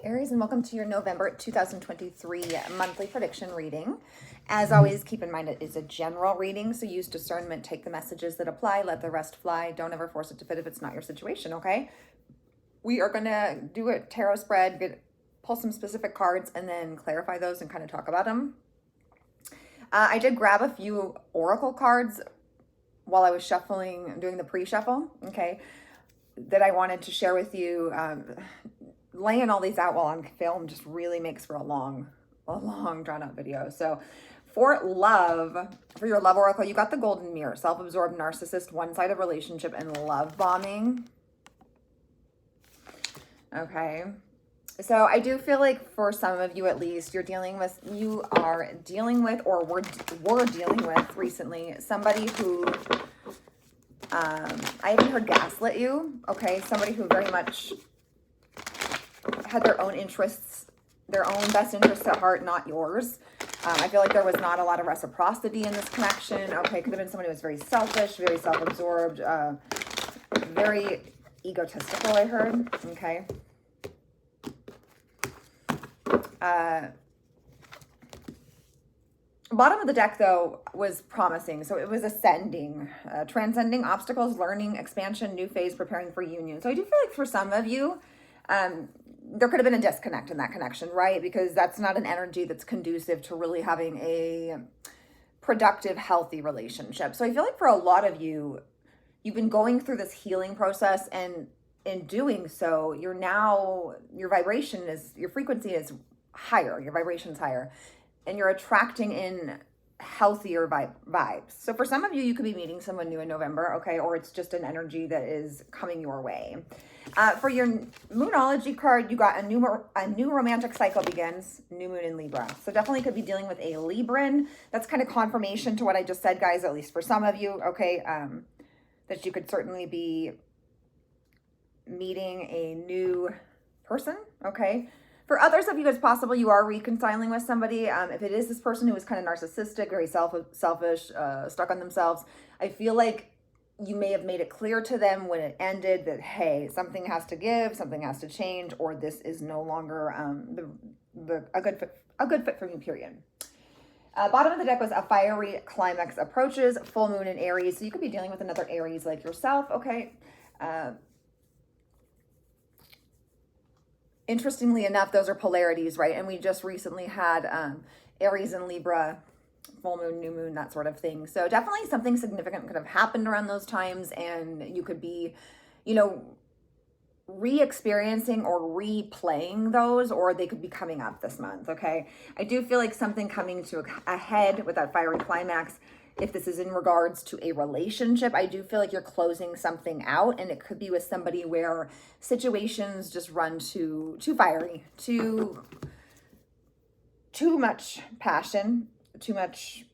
Aries, and welcome to your November 2023 monthly prediction reading. As always, keep in mind it is a general reading, so use discernment, take the messages that apply, let the rest fly. Don't ever force it to fit if it's not your situation, okay? We are going to do a tarot spread, pull some specific cards, and then clarify those and kind of talk about them. I did grab a few oracle cards while I was shuffling, doing the pre-shuffle, okay, that I wanted to share with you. Laying all these out while on film just really makes for a long drawn out video. So for your love oracle, you got the golden mirror, self-absorbed narcissist, one-sided relationship, and love bombing. Okay. So I do feel like for some of you, at least, you are dealing with, or were dealing with recently, somebody who, I even heard gaslit you. Okay. Somebody who very much had their own interests, their own best interests at heart, not yours. I feel like there was not a lot of reciprocity in this connection. Okay, could have been somebody who was very selfish, very self-absorbed, very egotistical, I heard. Okay. Bottom of the deck, though, was promising. So it was ascending, transcending obstacles, learning, expansion, new phase, preparing for union. So I do feel like for some of you, there could have been a disconnect in that connection, right? Because that's not an energy that's conducive to really having a productive, healthy relationship. So I feel like for a lot of you, you've been going through this healing process, and in doing so, your frequency is higher, your vibration's higher, and you're attracting in healthier vibes. So for some of you, you could be meeting someone new in November, okay? Or it's just an energy that is coming your way. For your Moonology card, you got a new romantic cycle begins, new moon in Libra. So definitely could be dealing with a Libran. That's kind of confirmation to what I just said, guys, at least for some of you, okay? That you could certainly be meeting a new person, okay? For others of you, it's possible you are reconciling with somebody. If it is this person who is kind of narcissistic, very selfish, stuck on themselves, I feel like you may have made it clear to them when it ended that, hey, something has to give, something has to change, or this is no longer a good fit for me, period. Bottom of the deck was a fiery climax approaches, full moon in Aries. So you could be dealing with another Aries like yourself, okay? Interestingly enough, those are polarities, right? And we just recently had Aries and Libra, full moon, new moon, that sort of thing. So definitely something significant could have happened around those times, and you could be, re-experiencing or replaying those, or they could be coming up this month, okay? I do feel like something coming to a head with that fiery climax. If this is in regards to a relationship, I do feel like you're closing something out, and it could be with somebody where situations just run too fiery, too much passion, too much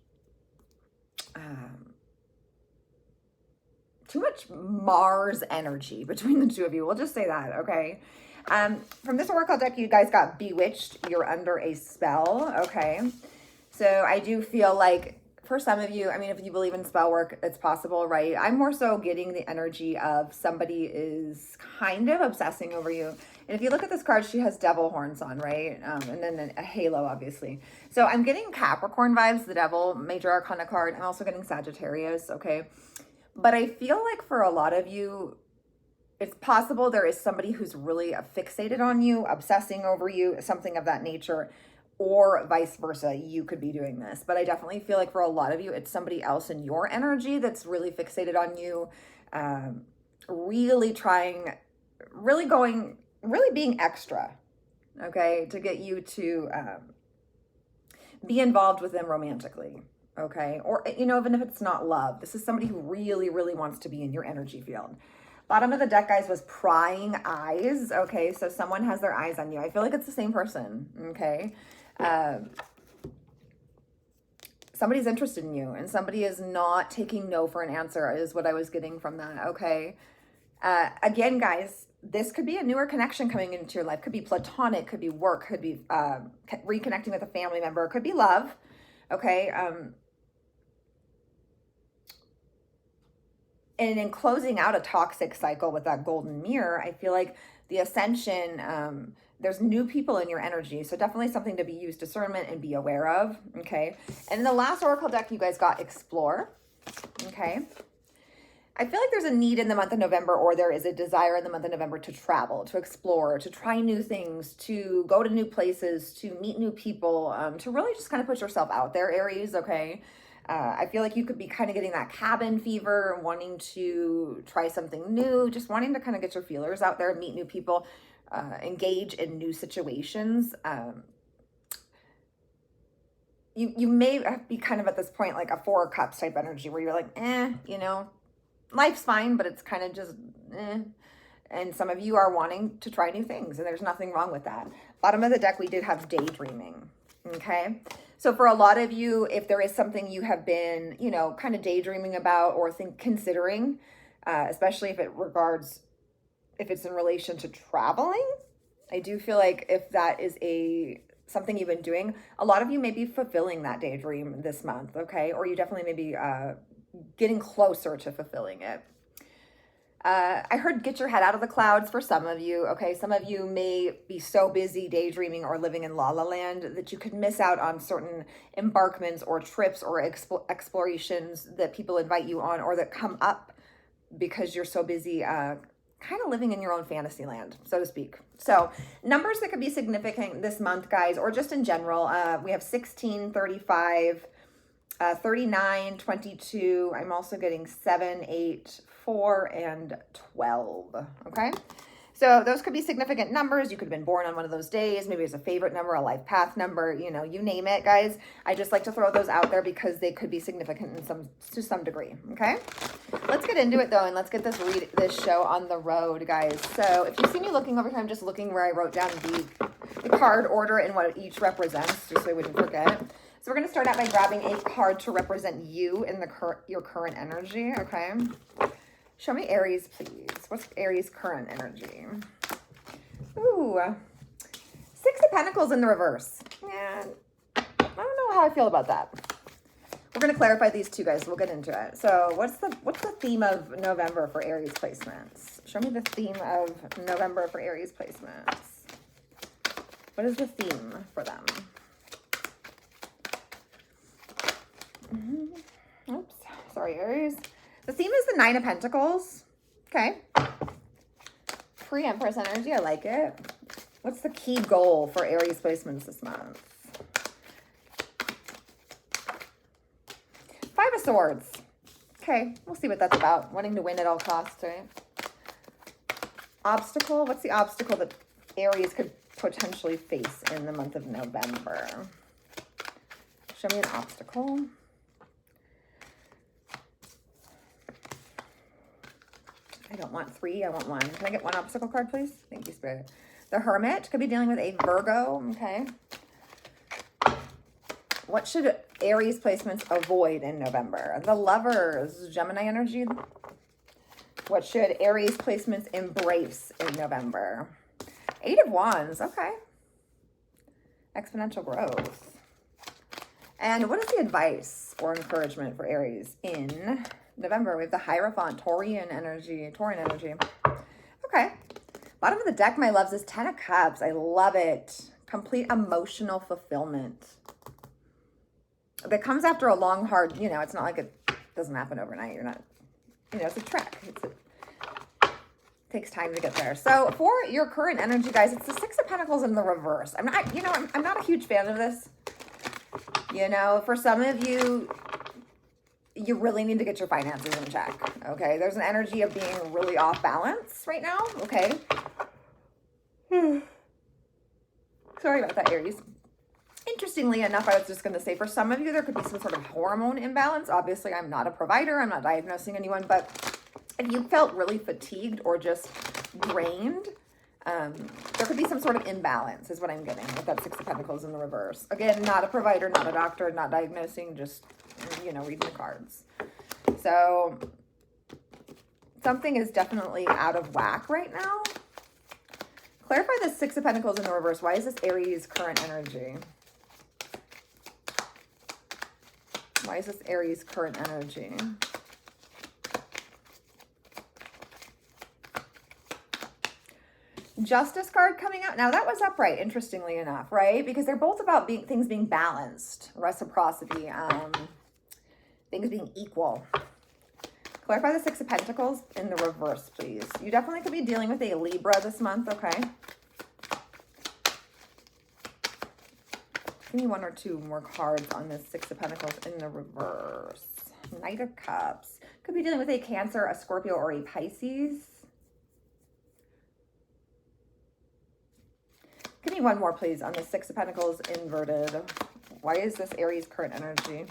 Mars energy between the two of you. We'll just say that, okay? From this oracle deck, you guys got bewitched. You're under a spell, okay? So I do feel like for some of you, I mean, if you believe in spell work, it's possible, right? I'm more so getting the energy of somebody is kind of obsessing over you. And if you look at this card, she has devil horns on, right? And then a halo, obviously. So I'm getting Capricorn vibes, the devil, major arcana card. I'm also getting Sagittarius, okay? But I feel like for a lot of you, it's possible there is somebody who's really fixated on you, obsessing over you, something of that nature, or vice versa. You could be doing this. But I definitely feel like for a lot of you, it's somebody else in your energy that's really fixated on you, really being extra, okay, to get you to be involved with them romantically, okay? Or, even if it's not love, this is somebody who really, really wants to be in your energy field. Bottom of the deck, guys, was prying eyes, okay? So someone has their eyes on you. I feel like it's the same person, okay? Somebody's interested in you, and somebody is not taking no for an answer, is what I was getting from that, okay? Again, guys, this could be a newer connection coming into your life. Could be platonic, could be work, could be reconnecting with a family member, could be love, okay? And in closing out a toxic cycle with that golden mirror, I feel like the ascension, there's new people in your energy. So definitely something to use discernment and be aware of. Okay. And in the last oracle deck, you guys got explore. Okay. I feel like there's a need in the month of November, or there is a desire in the month of November to travel, to explore, to try new things, to go to new places, to meet new people, to really just kind of put yourself out there, Aries, okay? I feel like you could be kind of getting that cabin fever, wanting to try something new, just wanting to kind of get your feelers out there, meet new people, engage in new situations. You may be kind of at this point like a Four of Cups type energy where you're like, you know, life's fine, but it's kind of just, And some of you are wanting to try new things, and there's nothing wrong with that. Bottom of the deck, we did have daydreaming, okay? So for a lot of you, if there is something you have been, you know, kind of daydreaming about or considering, especially if it's in relation to traveling, I do feel like if that is something you've been doing, a lot of you may be fulfilling that daydream this month, okay? Or you definitely may be getting closer to fulfilling it. I heard get your head out of the clouds for some of you, okay? Some of you may be so busy daydreaming or living in la la land that you could miss out on certain embarkments or trips or explorations that people invite you on or that come up because you're so busy kind of living in your own fantasy land, so to speak. So numbers that could be significant this month, guys, or just in general, we have 16, 35, 39, 22. I'm also getting 7, 8, 4, and 12. Okay. So those could be significant numbers. You could have been born on one of those days. Maybe it's a favorite number, a life path number, you know, you name it, guys. I just like to throw those out there because they could be significant to some degree. Okay. Let's get into it though. And let's get this show on the road, guys. So if you see me looking over here, I'm just looking where I wrote down the card order and what each represents, just so I wouldn't forget. So we're going to start out by grabbing a card to represent you in your current energy, okay? Show me Aries, please. What's Aries' current energy? Ooh, 6 of Pentacles in the reverse. Yeah, I don't know how I feel about that. We're going to clarify these two, guys. We'll get into it. So what's the theme of November for Aries placements? Show me the theme of November for Aries placements. What is the theme for them? Oops, sorry, Aries. The theme is the 9 of Pentacles. Okay. Pre-Empress energy, I like it. What's the key goal for Aries placements this month? 5 of Swords. Okay, we'll see what that's about. Wanting to win at all costs, right? Obstacle. What's the obstacle that Aries could potentially face in the month of November? Show me an obstacle. I don't want 3, I want 1. Can I get 1 obstacle card, please? Thank you, Spirit. The Hermit could be dealing with a Virgo, okay? What should Aries placements avoid in November? The Lovers, Gemini energy. What should Aries placements embrace in November? 8 of Wands, okay. Exponential growth. And what is the advice or encouragement for Aries in November? We have the Hierophant, Taurian energy. Okay. Bottom of the deck, my loves, is 10 of Cups. I love it. Complete emotional fulfillment. That comes after a long, hard, you know, it's not like it doesn't happen overnight. You're not, you know, it's a trek. It takes time to get there. So for your current energy, guys, it's the 6 of Pentacles in the reverse. I'm not a huge fan of this. You know, for some of you, you really need to get your finances in check, okay? There's an energy of being really off balance right now, okay? Sorry about that, Aries. Interestingly enough, I was just going to say, for some of you, there could be some sort of hormone imbalance. Obviously, I'm not a provider. I'm not diagnosing anyone, but if you felt really fatigued or just drained, there could be some sort of imbalance is what I'm getting with that 6 of Pentacles in the reverse. Again, not a provider, not a doctor, not diagnosing, just, you know, reading the cards. So something is definitely out of whack right now. Clarify the 6 of Pentacles in the reverse. Why is this Aries current energy? Why is this Aries current energy? Justice card coming out. Now that was upright, interestingly enough, right? Because they're both about things being balanced, reciprocity, things being equal. Clarify the Six of Pentacles in the reverse, please. You definitely could be dealing with a Libra this month, okay? Give me one or two more cards on this Six of Pentacles in the reverse. Knight of Cups. Could be dealing with a Cancer, a Scorpio, or a Pisces. Give me one more, please, on the Six of Pentacles inverted. Why is this Aries current energy?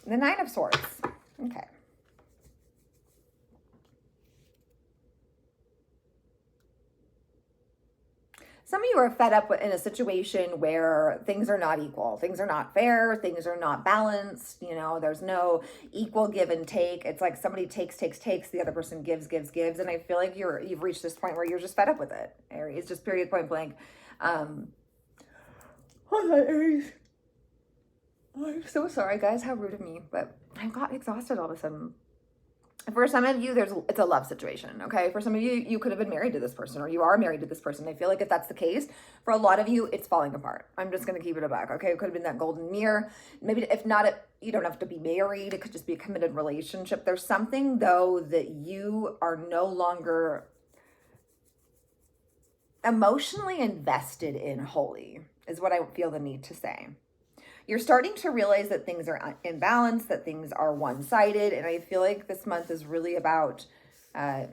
The Nine of Swords. Okay. Some of you are fed up in a situation where things are not equal. Things are not fair. Things are not balanced. You know, there's no equal give and take. It's like somebody takes. The other person gives. And I feel like you've reached this point where you're just fed up with it. Aries, just period, point blank. Hold on, Aries. I'm so sorry, guys. How rude of me. But I got exhausted all of a sudden. For some of you, it's a love situation, okay? For some of you, you could have been married to this person, or you are married to this person. I feel like if that's the case, for a lot of you, it's falling apart. I'm just going to keep it a buck, okay? It could have been that golden mirror. Maybe if not, you don't have to be married. It could just be a committed relationship. There's something, though, that you are no longer emotionally invested in wholly, is what I feel the need to say. You're starting to realize that things are imbalanced, that things are one-sided, and I feel like this month is really about the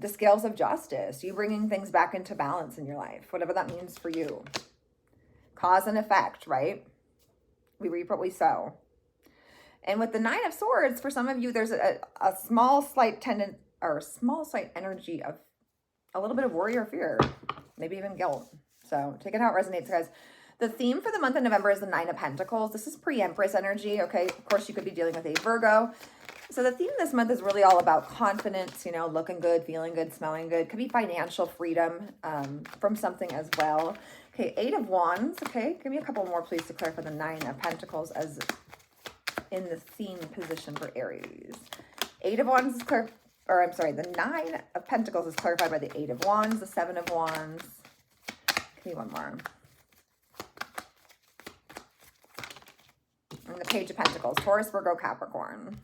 scales of justice, you bringing things back into balance in your life, whatever that means for you. Cause and effect, right? We reap what we sow. And with the Nine of Swords, for some of you, there's a small, slight energy of a little bit of worry or fear, maybe even guilt. So take it how it resonates, guys. The theme for the month of November is the Nine of Pentacles. This is pre-Empress energy, okay? Of course, you could be dealing with a Virgo. So the theme this month is really all about confidence, you know, looking good, feeling good, smelling good. Could be financial freedom from something as well. Okay, Eight of Wands, okay? Give me a couple more, please, to clarify the Nine of Pentacles as in the theme position for Aries. Eight of Wands is the Nine of Pentacles is clarified by the Eight of Wands, the Seven of Wands. Give me one more. And the Page of Pentacles, Taurus, Virgo, Capricorn.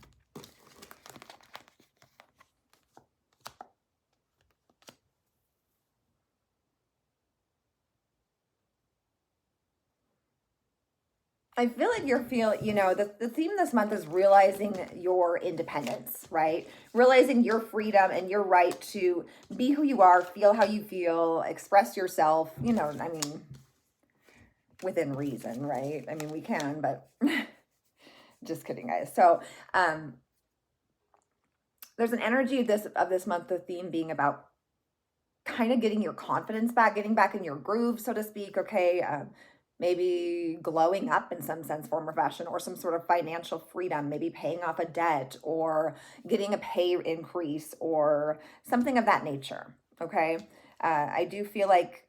I feel like the theme this month is realizing your independence, right? Realizing your freedom and your right to be who you are, feel how you feel, express yourself, within reason, right? I mean, we can, but just kidding, guys. So, there's an energy of this month, the theme being about kind of getting your confidence back, getting back in your groove, so to speak, okay? Maybe glowing up in some sense, form, or fashion, or some sort of financial freedom, maybe paying off a debt or getting a pay increase or something of that nature, okay? I do feel like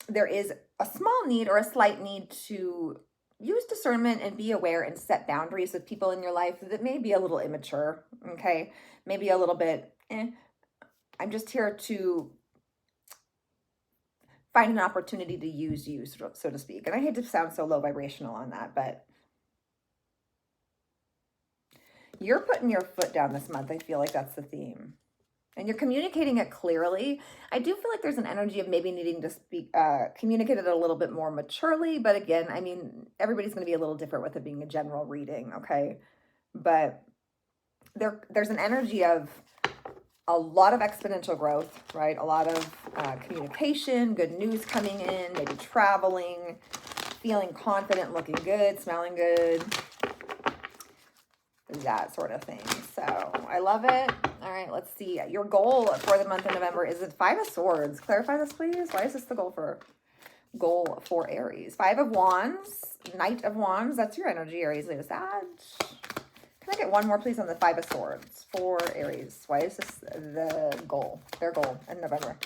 there is a small need or a slight need to use discernment and be aware and set boundaries with people in your life that may be a little immature, okay? Maybe a little bit, I'm just here to find an opportunity to use you, so to speak. And I hate to sound so low vibrational on that, but you're putting your foot down this month. I feel like that's the theme. And you're communicating it clearly. I do feel like there's an energy of maybe needing to communicate it a little bit more maturely. But again, I mean, everybody's going to be a little different with it being a general reading, okay? But there's an energy of a lot of exponential growth, right? A lot of communication, good news coming in, maybe traveling, feeling confident, looking good, smelling good, that sort of thing. So I love it. All right, let's see. Your goal for the month of November is the Five of Swords. Clarify this, please. Why is this the goal for Aries? Five of Wands, Knight of Wands. That's your energy, Aries, Leo, Sag. Can I get one more, please, on the Five of Swords for Aries? Why is this their goal in November?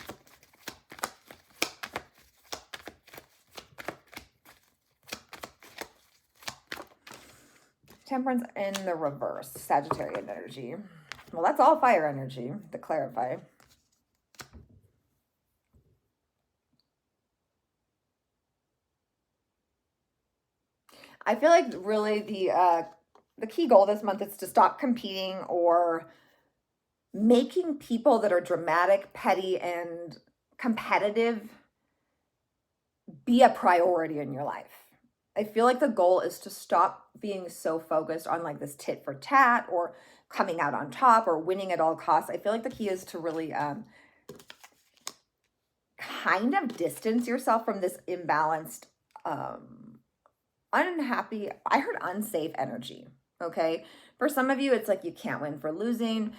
Temperance in the reverse, Sagittarian energy. Well, that's all fire energy, to clarify. I feel like really the key goal this month is to stop competing or making people that are dramatic, petty, and competitive be a priority in your life. I feel like the goal is to stop being so focused on like this tit for tat or coming out on top or winning at all costs. I feel like the key is to really kind of distance yourself from this imbalanced, unhappy, I heard unsafe energy. Okay. For some of you, it's like you can't win for losing.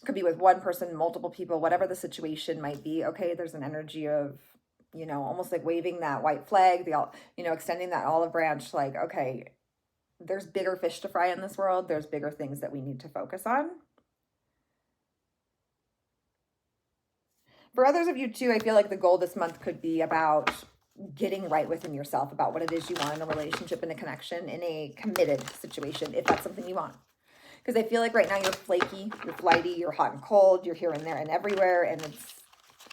Could be with one person, multiple people, whatever the situation might be. Okay. There's an energy of, you know, almost like waving that white flag, extending that olive branch, like, okay, there's bigger fish to fry in this world. There's bigger things that we need to focus on. For others of you too, I feel like the goal this month could be about getting right within yourself about what it is you want in a relationship, in a connection, in a committed situation, if that's something you want. Because I feel like right now you're flaky, you're flighty, you're hot and cold, you're here and there and everywhere, and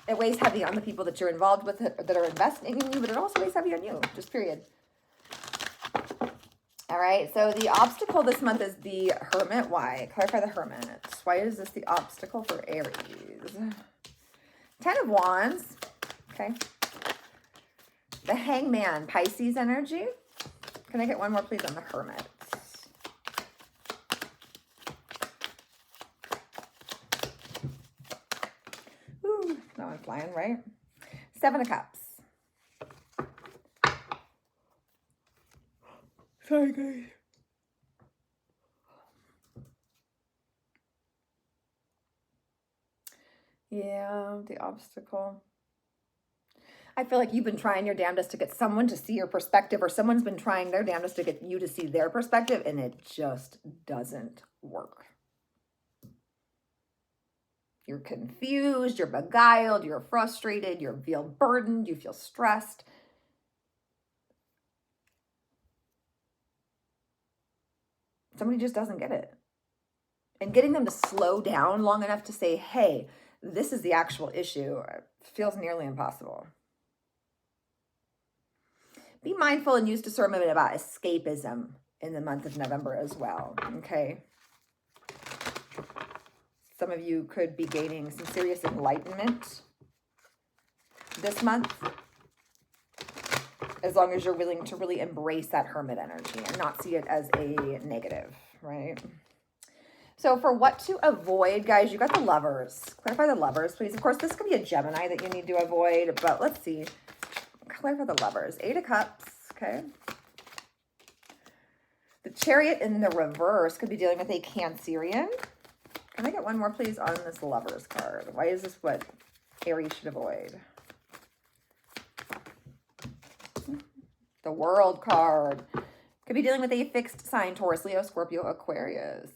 it weighs heavy on the people that you're involved with that are investing in you, but it also weighs heavy on you, just period. All right, so the obstacle this month is the Hermit. Why? Clarify the Hermit. Why is this the obstacle for Aries? 10 of Wands. Okay. The Hangman, Pisces energy. Can I get one more, please, on the Hermit? Ooh, that one's flying, right? 7 of Cups. Sorry, guys. Yeah, the obstacle. I feel like you've been trying your damnedest to get someone to see your perspective, or someone's been trying their damnedest to get you to see their perspective, and it just doesn't work. You're confused, you're beguiled, you're frustrated, you feel burdened, you feel stressed. Somebody just doesn't get it. And getting them to slow down long enough to say, hey, this is the actual issue, feels nearly impossible. Be mindful and use discernment about escapism in the month of November as well, okay? Some of you could be gaining some serious enlightenment this month, as long as you're willing to really embrace that Hermit energy and not see it as a negative, right? So for what to avoid, guys, you got the Lovers. Clarify the Lovers, please. Of course, this could be a Gemini that you need to avoid, but let's see. Clarify the Lovers. 8 of Cups, okay. The Chariot in the reverse could be dealing with a Cancerian. Can I get one more, please, on this Lovers card? Why is this what Aries should avoid? The World card. Could be dealing with a fixed sign, Taurus, Leo, Scorpio, Aquarius.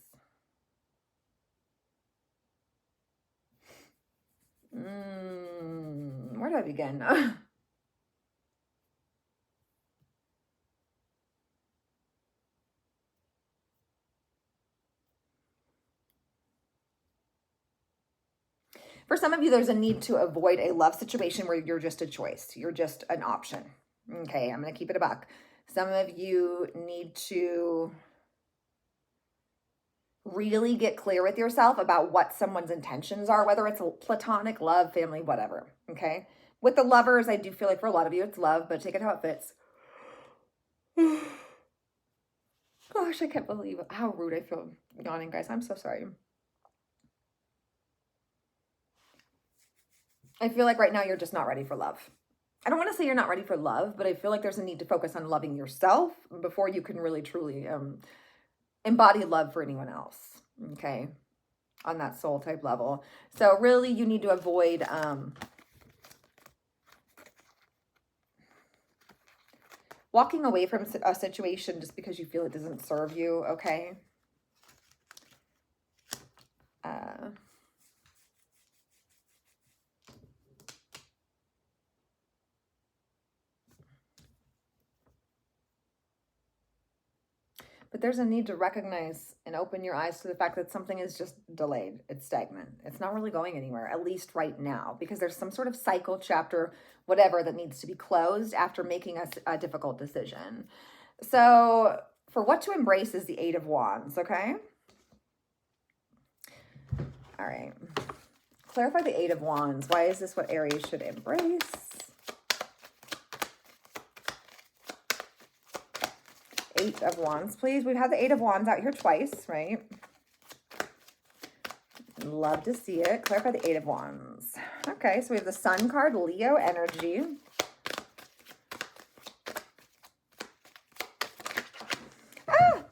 Where do I begin? For some of you, there's a need to avoid a love situation where you're just a choice. You're just an option. Okay, I'm going to keep it a buck. Some of you need to really get clear with yourself about what someone's intentions are, whether it's platonic, love, family, whatever. Okay. With the Lovers, I do feel like for a lot of you, it's love, but take it how it fits. Gosh, I can't believe how rude I feel yawning, guys. I'm so sorry. I feel like right now you're just not ready for love. I don't want to say you're not ready for love, but I feel like there's a need to focus on loving yourself before you can really, truly embody love for anyone else, okay, on that soul type level. So really you need to avoid walking away from a situation just because you feel it doesn't serve you, okay? But there's a need to recognize and open your eyes to the fact that something is just delayed. It's stagnant. It's not really going anywhere, at least right now, because there's some sort of cycle, chapter, whatever that needs to be closed after making a difficult decision. So for what to embrace is the Eight of Wands, okay? All right. Clarify the Eight of Wands. Why is this what Aries should embrace? Eight of Wands, please. We've had the Eight of Wands out here twice, right? Love to see it. Clarify the Eight of Wands. Okay, so we have the Sun card, Leo energy. Ah!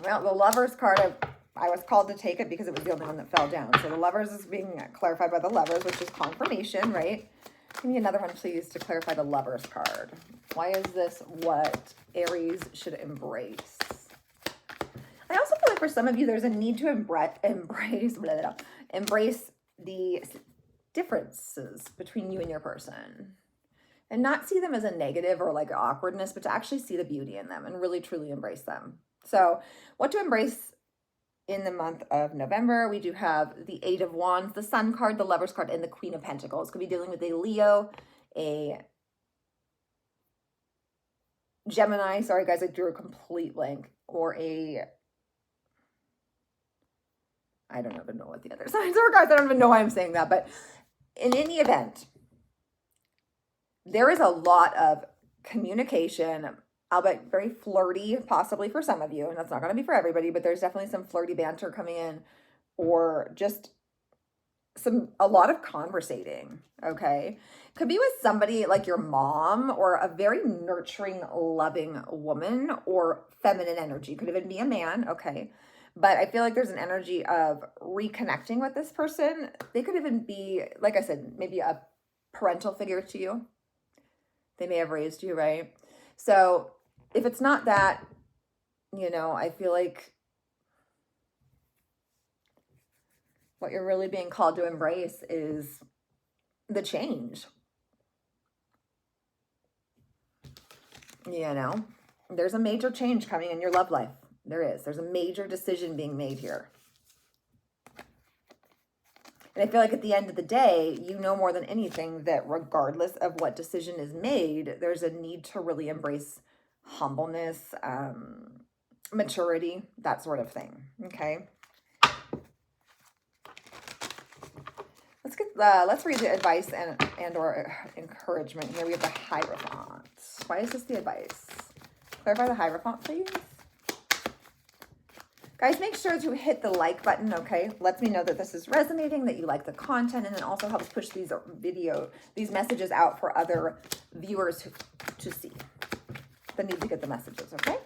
Well, the Lovers card, I was called to take it because it was the only one that fell down. So the Lovers is being clarified by the Lovers, which is confirmation, right? Give me another one, please, to clarify the Lovers card. Why is this what Aries should embrace? I also feel like for some of you, there's a need to embrace the differences between you and your person. And not see them as a negative or like awkwardness, but to actually see the beauty in them and really, truly embrace them. So what to embrace in the month of November, we do have the Eight of Wands, the Sun card, the Lovers card, and the Queen of Pentacles. Could be dealing with a Leo, a Gemini. Sorry, guys, I drew a complete blank. Or a... I don't even know what the other signs are, guys. I don't even know why I'm saying that. But in any event, there is a lot of communication, albeit very flirty, possibly for some of you, and that's not going to be for everybody, but there's definitely some flirty banter coming in, or just a lot of conversating, okay? Could be with somebody like your mom, or a very nurturing, loving woman, or feminine energy. Could even be a man, okay? But I feel like there's an energy of reconnecting with this person. They could even be, like I said, maybe a parental figure to you. They may have raised you, right? So if it's not that, you know, I feel like what you're really being called to embrace is the change. You know, there's a major change coming in your love life. There is. There's a major decision being made here. And I feel like at the end of the day, you know more than anything that regardless of what decision is made, there's a need to really embrace humbleness, maturity, that sort of thing. Okay. Let's read the advice and or encouragement here. We have the Hierophant. Why is this the advice? Clarify the Hierophant, please. Guys, make sure to hit the like button, okay? Lets me know that this is resonating, that you like the content, and it also helps push these messages out for other viewers to see that need to get the messages, okay?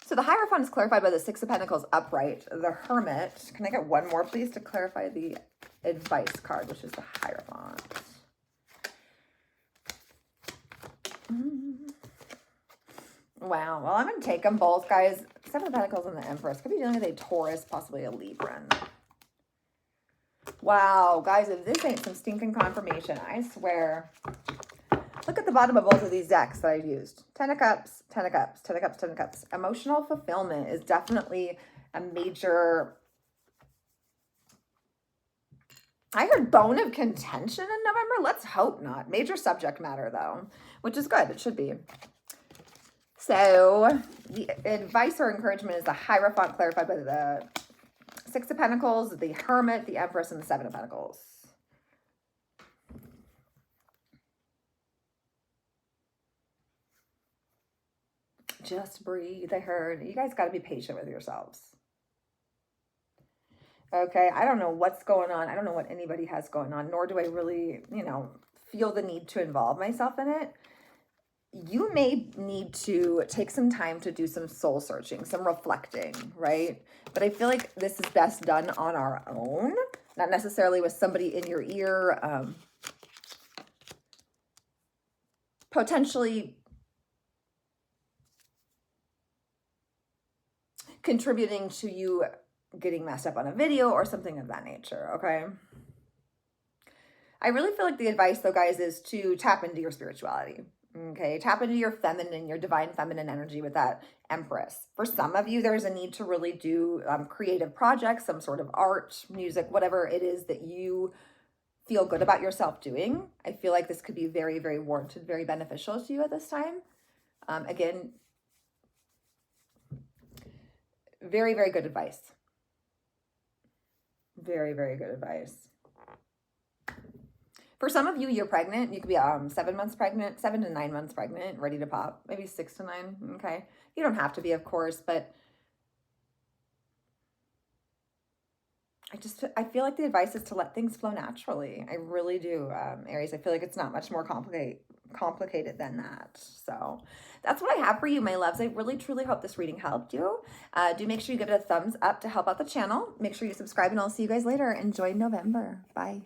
So the Hierophant is clarified by the Six of Pentacles upright. The Hermit, can I get one more, please, to clarify the advice card, which is the Hierophant? Wow. Well, I'm going to take them both, guys. Seven of Pentacles and the Empress. Could be dealing with a Taurus, possibly a Libran. Wow. Guys, if this ain't some stinking confirmation, I swear. Look at the bottom of both of these decks that I've used. Ten of Cups, Ten of Cups, Ten of Cups, Ten of Cups. Emotional fulfillment is definitely a major... I heard bone of contention in November. Let's hope not. Major subject matter, though, which is good. It should be. So the advice or encouragement is the Hierophant clarified by the Six of Pentacles, the Hermit, the Empress, and the Seven of Pentacles. Just breathe. I heard. You guys got to be patient with yourselves. Okay, I don't know what's going on. I don't know what anybody has going on, nor do I really, you know, feel the need to involve myself in it. You may need to take some time to do some soul searching, some reflecting, right? But I feel like this is best done on our own, not necessarily with somebody in your ear, potentially contributing to you getting messed up on a video or something of that nature, okay? I really feel like the advice, though, guys, is to tap into your spirituality, okay? Tap into your feminine, your divine feminine energy with that Empress. For some of you, there's a need to really do creative projects, some sort of art, music, whatever it is that you feel good about yourself doing. I feel like this could be very, very warranted, very beneficial to you at this time. Again, very, very good advice. Very, very good advice. For some of you, you're pregnant. You could be 7 months pregnant, 7 to 9 months pregnant, ready to pop, maybe 6 to 9. Okay. You don't have to be, of course, but I feel like the advice is to let things flow naturally. I really do, Aries. I feel like it's not much more complicated than that. So that's what I have for you, my loves. I really, truly hope this reading helped you. Do make sure you give it a thumbs up to help out the channel. Make sure you subscribe, and I'll see you guys later. Enjoy November. Bye.